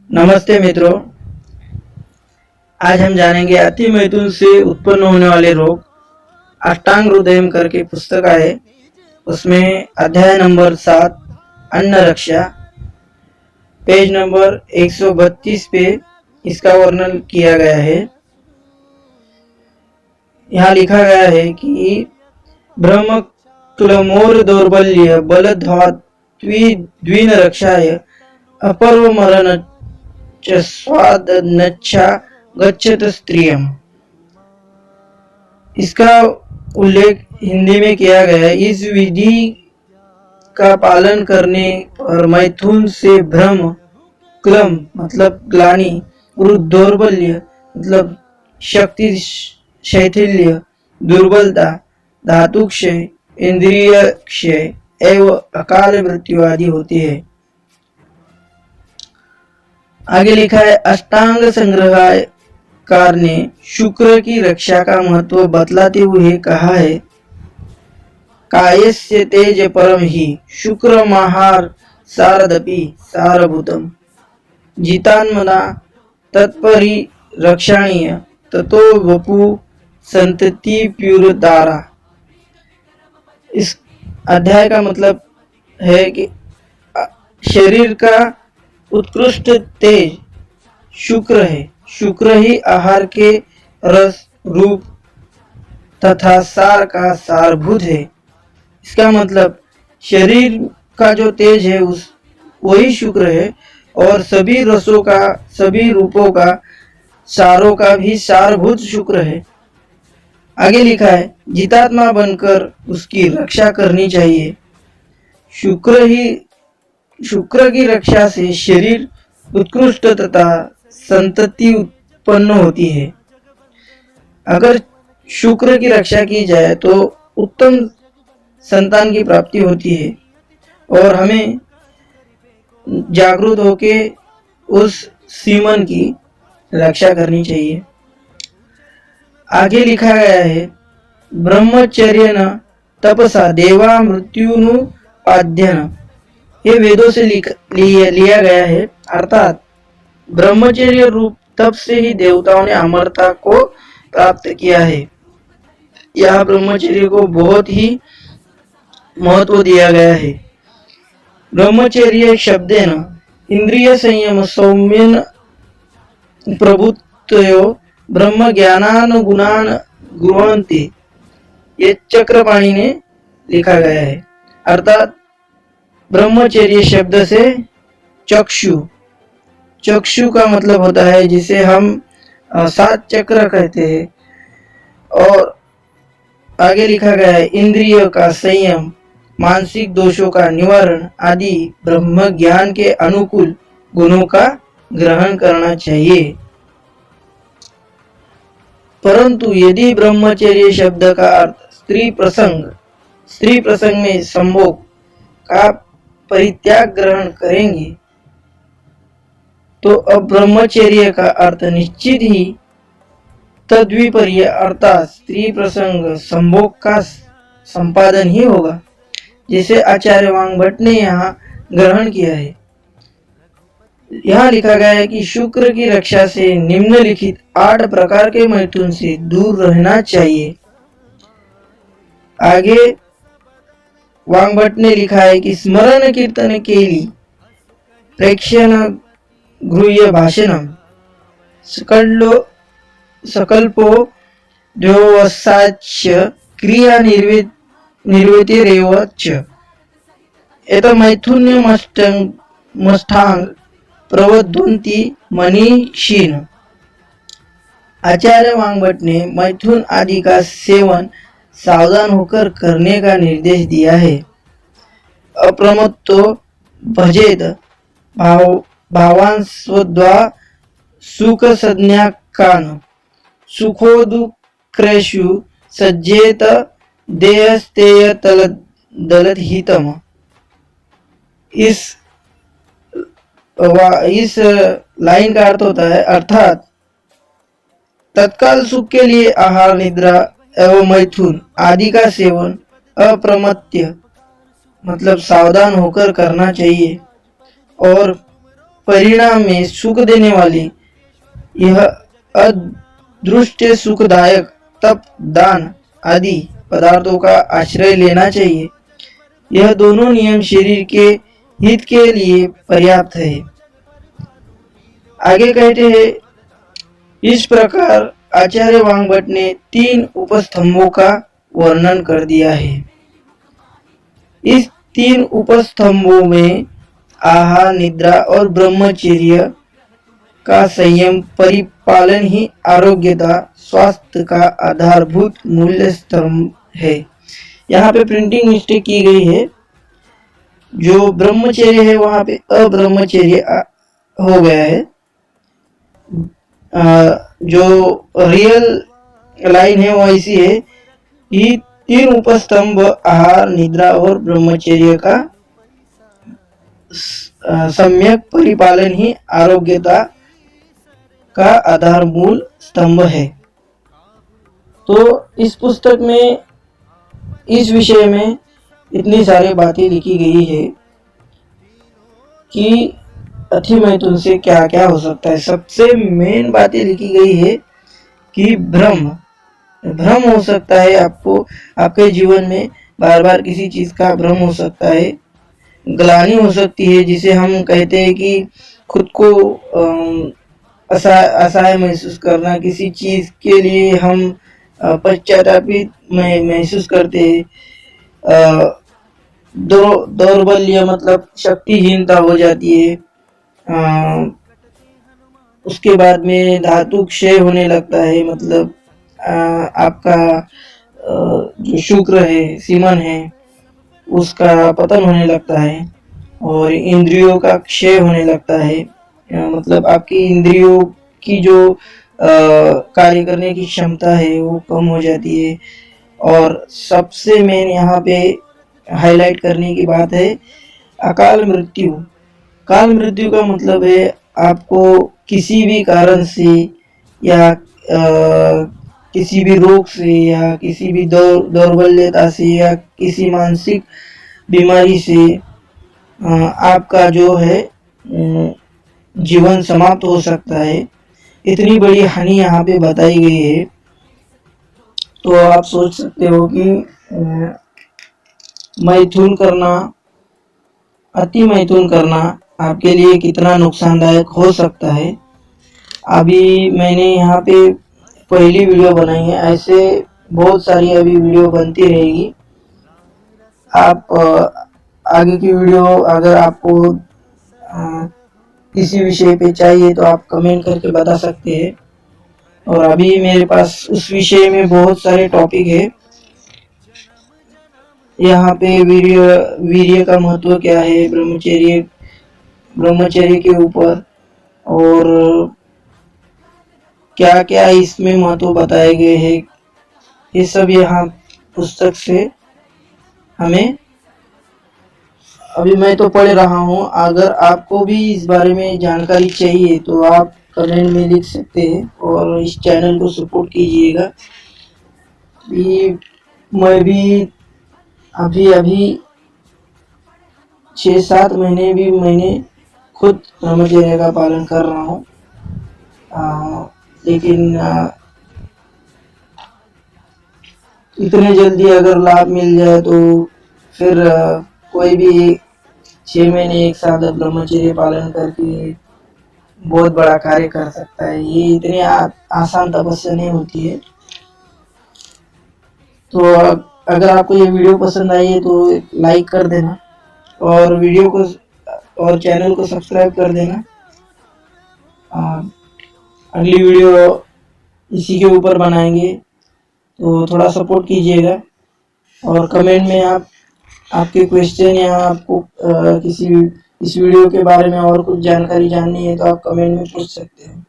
नमस्ते मित्रों, आज हम जानेंगे अति मैथुन से उत्पन्न होने वाले रोग। अष्टांग हृदयम करके पुस्तक है, उसमें अध्याय नंबर 7 अन्न रक्षा, पेज नंबर 132 पे इसका वर्णन किया गया है। यहाँ लिखा गया है कि ब्रह्म क्लमोर दौर्बल्य बलध्वात्वीन रक्षाय अपर्व मरण च स्वादनच्छा गच्छत स्त्रियम। इसका उल्लेख हिंदी में किया गया है। इस विधि का पालन करने पर मैथुन से भ्रम, क्लम मतलब ग्लानि, दौर्बल्य मतलब शक्ति शैथिल्य, दुर्बलता, धातु क्षय, इंद्रिय क्षय एवं अकाल मृत्यु आदि होती है। आगे लिखा है, अष्टांग संग्रहकार ने शुक्र की रक्षा का महत्व बतलाते हुए कहा है, कायस्य तेज परम ही शुक्र महार सारदपि सारभूतम जितान्मना तत्परि रक्षाणीय ततो वपु संतति प्युरदारा। इस अध्याय का मतलब है कि शरीर का उत्कृष्ट तेज शुक्र है। शुक्र ही आहार के रस, रूप तथा सार का सारभूत है। इसका मतलब शरीर का जो तेज है वही शुक्र है, और सभी रसों का, सभी रूपों का, सारों का भी सारभूत शुक्र है। आगे लिखा है, जितात्मा बनकर उसकी रक्षा करनी चाहिए। शुक्र की रक्षा से शरीर उत्कृष्ट तथा संतति उत्पन्न होती है। अगर शुक्र की रक्षा की जाए तो उत्तम संतान की प्राप्ति होती है, और हमें जागरूक होके उस सीमन की रक्षा करनी चाहिए। आगे लिखा गया है, ब्रह्मचर्य न तपसा देवा मृत्युनुपाध्यन। ये वेदों से लिया गया है, अर्थात ब्रह्मचर्य रूप तप से ही देवताओं ने अमरता को प्राप्त किया है। यह ब्रह्मचर्य को बहुत ही महत्व दिया गया है। ब्रह्मचर्य शब्देन इंद्रिय संयम सौम्यन प्रभुत्वयो ब्रह्म ज्ञानानुगुणान गृह्णन्ति, ये चक्रपाणी ने लिखा गया है। अर्थात ब्रह्मचर्य शब्द से चक्षु का मतलब होता है, जिसे हम 7 चक्र कहते हैं। और आगे लिखा गया है, इंद्रियों का संयम, मानसिक दोषों का निवारण आदि ब्रह्म ज्ञान के अनुकूल गुणों का ग्रहण करना चाहिए। परंतु यदि ब्रह्मचर्य शब्द का अर्थ स्त्री प्रसंग में संभोग का परित्याग ग्रहण करेंगे, तो अब ब्रह्मचर्य का अर्थ निश्चित ही तद्विपर्य अर्थात स्त्री प्रसंग संभोग का संपादन ही होगा, जिसे आचार्य वांग भट्ट ने यहाँ ग्रहण किया है। यहाँ लिखा गया है कि शुक्र की रक्षा से निम्नलिखित 8 प्रकार के मैथुन से दूर रहना चाहिए। आगे वांग भट्ट ने लिखा है कि स्मरण कीर्तन केली प्रेक्षण गृह्य भाषणम सकल्पो द्योवसाच्य क्रिया निर्वेतिरेव च एतमैथुन्यमष्टांग प्रवदन्ति मनीषिण। आचार्य वांग भट्ट ने मैथुन आदि का सेवन सावधान होकर करने का निर्देश दिया है। अप्रमत्तो भजेत भावान स्वद्वा सुख संज्ञाकान सुखो दुःखेषु सज्जेत देहस्तेय दलत हितम। इस लाइन का अर्थ होता है, अर्थात तत्काल सुख के लिए आहार, निद्रा एवं मैथुन आदि का सेवन अप्रमत्य मतलब सावधान होकर करना चाहिए, और परिणाम में सुख देने वाली यह अदृश्य सुखदायक तप, दान आदि पदार्थों का आश्रय लेना चाहिए। यह दोनों नियम शरीर के हित के लिए पर्याप्त है। आगे कहते हैं, इस प्रकार आचार्य वांगभट ने 3 उपस्तंभों का वर्णन कर दिया है। इस 3 उपस्तंभों में आहार, निद्रा और ब्रह्मचर्य का संयम परिपालन ही आरोग्यता स्वास्थ्य का आधारभूत मूल्य स्तंभ है। यहाँ पे प्रिंटिंग मिस्टेक की गई है, जो ब्रह्मचर्य है वहां पे अब्रह्मचर्य हो गया है। जो रियल लाइन है वो ऐसी है कि 3 उपस्तंभ आहार, निद्रा और ब्रह्मचर्य का सम्यक परिपालन ही आरोग्यता का आधार मूल स्तंभ है। तो इस पुस्तक में इस विषय में इतनी सारी बातें लिखी गई है कि अति मैथुन से क्या क्या हो सकता है। सबसे मेन बातें लिखी गई है कि भ्रम हो सकता है, आपको आपके जीवन में बार बार किसी चीज का भ्रम हो सकता है। ग्लानि हो सकती है, जिसे हम कहते हैं कि खुद को असहाय महसूस करना, किसी चीज के लिए हम पश्चातापित महसूस करते हैं। दौर्बल्य मतलब शक्तिहीनता हो जाती है। उसके बाद में धातु क्षय होने लगता है, मतलब आपका जो शुक्र है, सीमन है, उसका पतन होने लगता है और इंद्रियों का क्षय होने लगता है। मतलब आपकी इंद्रियों की जो कार्य करने की क्षमता है वो कम हो जाती है। और सबसे मेन यहाँ पे हाईलाइट करने की बात है अकाल मृत्यु। काल मृत्यु का मतलब है आपको किसी भी कारण से या किसी भी रोग से या किसी भी दौर्बल्यता से या किसी मानसिक बीमारी से आपका जो है जीवन समाप्त हो सकता है। इतनी बड़ी हानि यहाँ पे बताई गई है। तो आप सोच सकते हो कि मैथुन करना, अति मैथुन करना आपके लिए कितना नुकसानदायक हो सकता है। अभी मैंने यहाँ पे पहली वीडियो बनाई है, ऐसे बहुत सारी अभी वीडियो बनती रहेगी। आप आगे की वीडियो अगर आपको किसी विषय पे चाहिए तो आप कमेंट करके बता सकते हैं। और अभी मेरे पास उस विषय में बहुत सारे टॉपिक है। यहाँ पे वीर्य का महत्व क्या है, ब्रह्मचर्य के ऊपर, और क्या क्या इसमें महत्व बताए गए हैं, ये सब यहाँ पुस्तक से हमें अभी मैं तो पढ़ रहा हूँ। अगर आपको भी इस बारे में जानकारी चाहिए तो आप कमेंट में लिख सकते हैं और इस चैनल को सपोर्ट कीजिएगा। मैं भी अभी 6-7 महीने भी मैंने खुद ब्रह्मचर्य का पालन कर रहा हूँ। लेकिन इतने जल्दी अगर लाभ मिल जाए तो फिर कोई भी 6 महीने 1 साल ब्रह्मचर्य पालन करके बहुत बड़ा कार्य कर सकता है। ये इतनी आसान तपस्या नहीं होती है। तो अगर आपको ये वीडियो पसंद आई है तो लाइक कर देना और वीडियो को और चैनल को सब्सक्राइब कर देना। अगली वीडियो इसी के ऊपर बनाएंगे, तो थोड़ा सपोर्ट कीजिएगा। और कमेंट में आप आपके क्वेश्चन या आपको किसी इस वीडियो के बारे में और कुछ जानकारी जाननी है तो आप कमेंट में पूछ सकते हैं।